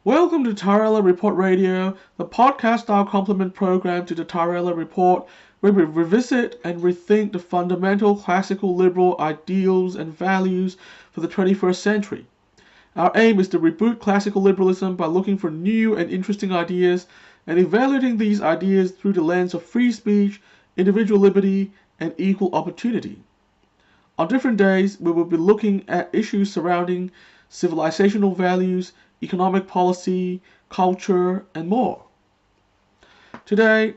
Welcome to TaraElla Report Radio, the podcast-style complement program to the TaraElla Report, where we revisit and rethink the fundamental classical liberal ideals and values for the 21st century. Our aim is to reboot classical liberalism by looking for new and interesting ideas and evaluating these ideas through the lens of free speech, individual liberty, and equal opportunity. On different days, we will be looking at issues surrounding civilizational values, economic policy, culture, and more. Today,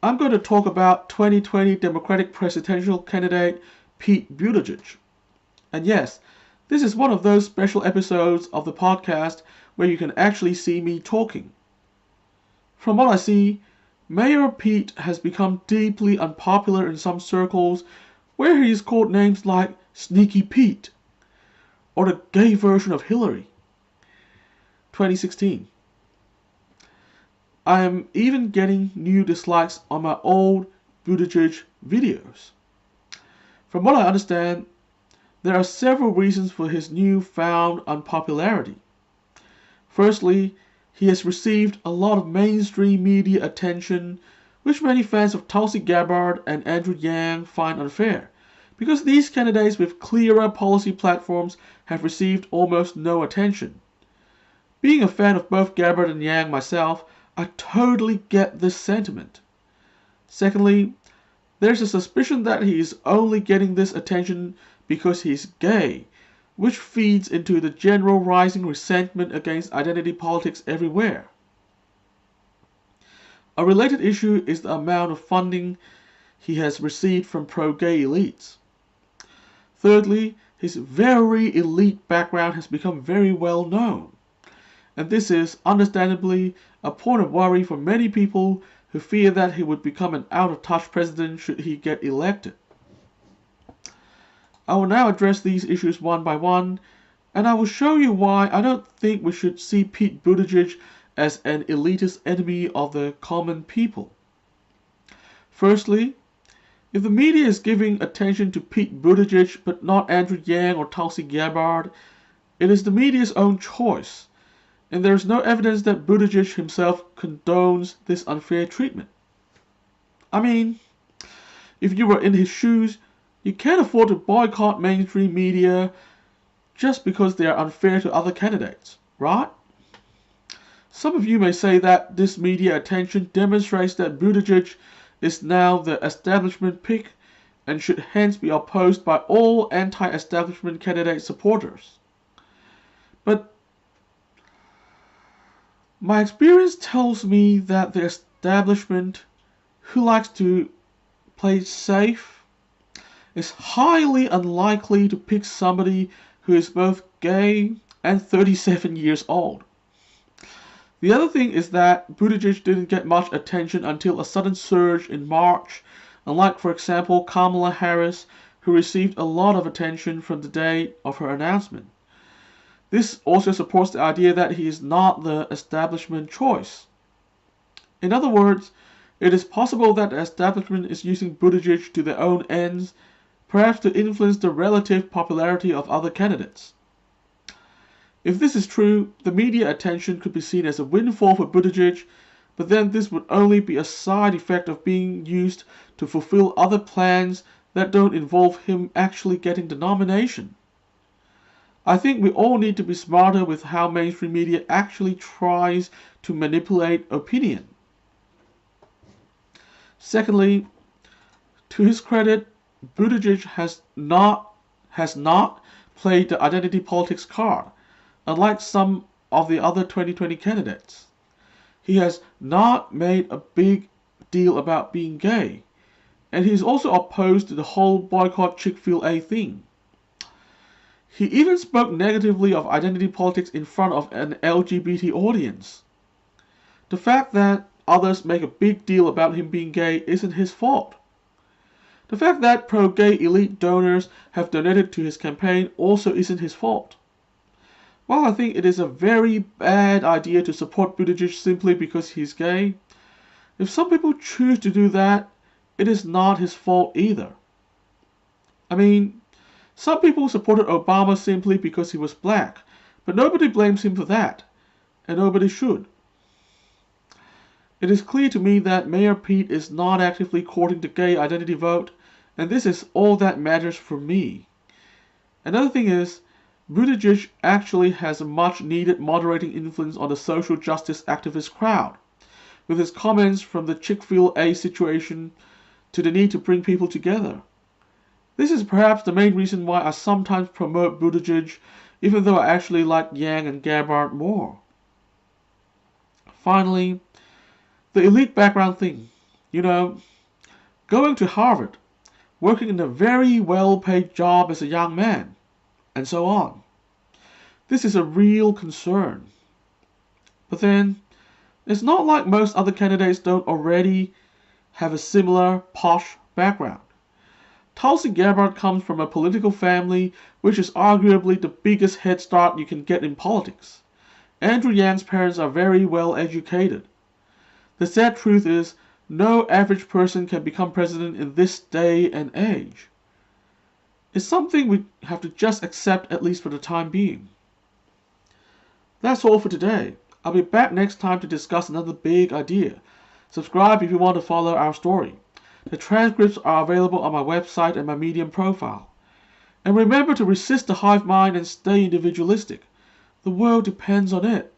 I'm going to talk about 2020 Democratic presidential candidate Pete Buttigieg. And yes, this is one of those special episodes of the podcast where you can actually see me talking. From what I see, Mayor Pete has become deeply unpopular in some circles where he is called names like Sneaky Pete or the gay version of Hillary. 2016. I am even getting new dislikes on my old Buttigieg videos. From what I understand, there are several reasons for his newfound unpopularity. Firstly, he has received a lot of mainstream media attention, which many fans of Tulsi Gabbard and Andrew Yang find unfair, because these candidates with clearer policy platforms have received almost no attention. Being a fan of both Gabbard and Yang myself, I totally get this sentiment. Secondly, there's a suspicion that he is only getting this attention because he's gay, which feeds into the general rising resentment against identity politics everywhere. A related issue is the amount of funding he has received from pro-gay elites. Thirdly, his very elite background has become very well known. And this is, understandably, a point of worry for many people who fear that he would become an out-of-touch president should he get elected. I will now address these issues one by one, and I will show you why I don't think we should see Pete Buttigieg as an elitist enemy of the common people. Firstly, if the media is giving attention to Pete Buttigieg but not Andrew Yang or Tulsi Gabbard, it is the media's own choice, and there is no evidence that Buttigieg himself condones this unfair treatment. I mean, if you were in his shoes, you can't afford to boycott mainstream media just because they are unfair to other candidates, right? Some of you may say that this media attention demonstrates that Buttigieg is now the establishment pick and should hence be opposed by all anti-establishment candidate supporters. But my experience tells me that the establishment, who likes to play safe, is highly unlikely to pick somebody who is both gay and 37 years old. The other thing is that Buttigieg didn't get much attention until a sudden surge in March, unlike, for example, Kamala Harris, who received a lot of attention from the day of her announcement. This also supports the idea that he is not the establishment choice. In other words, it is possible that the establishment is using Buttigieg to their own ends, perhaps to influence the relative popularity of other candidates. If this is true, the media attention could be seen as a windfall for Buttigieg, but then this would only be a side effect of being used to fulfill other plans that don't involve him actually getting the nomination. I think we all need to be smarter with how mainstream media actually tries to manipulate opinion. Secondly, to his credit, Buttigieg has not played the identity politics card, unlike some of the other 2020 candidates. He has not made a big deal about being gay, and he is also opposed to the whole boycott Chick-fil-A thing. He even spoke negatively of identity politics in front of an LGBT audience. The fact that others make a big deal about him being gay isn't his fault. The fact that pro-gay elite donors have donated to his campaign also isn't his fault. While I think it is a very bad idea to support Buttigieg simply because he's gay, if some people choose to do that, it is not his fault either. I mean, some people supported Obama simply because he was black, but nobody blames him for that. and nobody should. It is clear to me that Mayor Pete is not actively courting the gay identity vote, and this is all that matters for me. Another thing is, Buttigieg actually has a much needed moderating influence on the social justice activist crowd, with his comments from the Chick-fil-A situation to the need to bring people together. This is perhaps the main reason why I sometimes promote Buttigieg, even though I actually like Yang and Gabbard more. Finally, the elite background thing. You know, going to Harvard, working in a very well-paid job as a young man, and so on. This is a real concern. But then, it's not like most other candidates don't already have a similar posh background. Tulsi Gabbard comes from a political family which is arguably the biggest head start you can get in politics. Andrew Yang's parents are very well educated. The sad truth is, no average person can become president in this day and age. It's something we have to just accept, at least for the time being. That's all for today. I'll be back next time to discuss another big idea. Subscribe if you want to follow our story. The transcripts are available on my website and my Medium profile. And remember to resist the hive mind and stay individualistic. The world depends on it.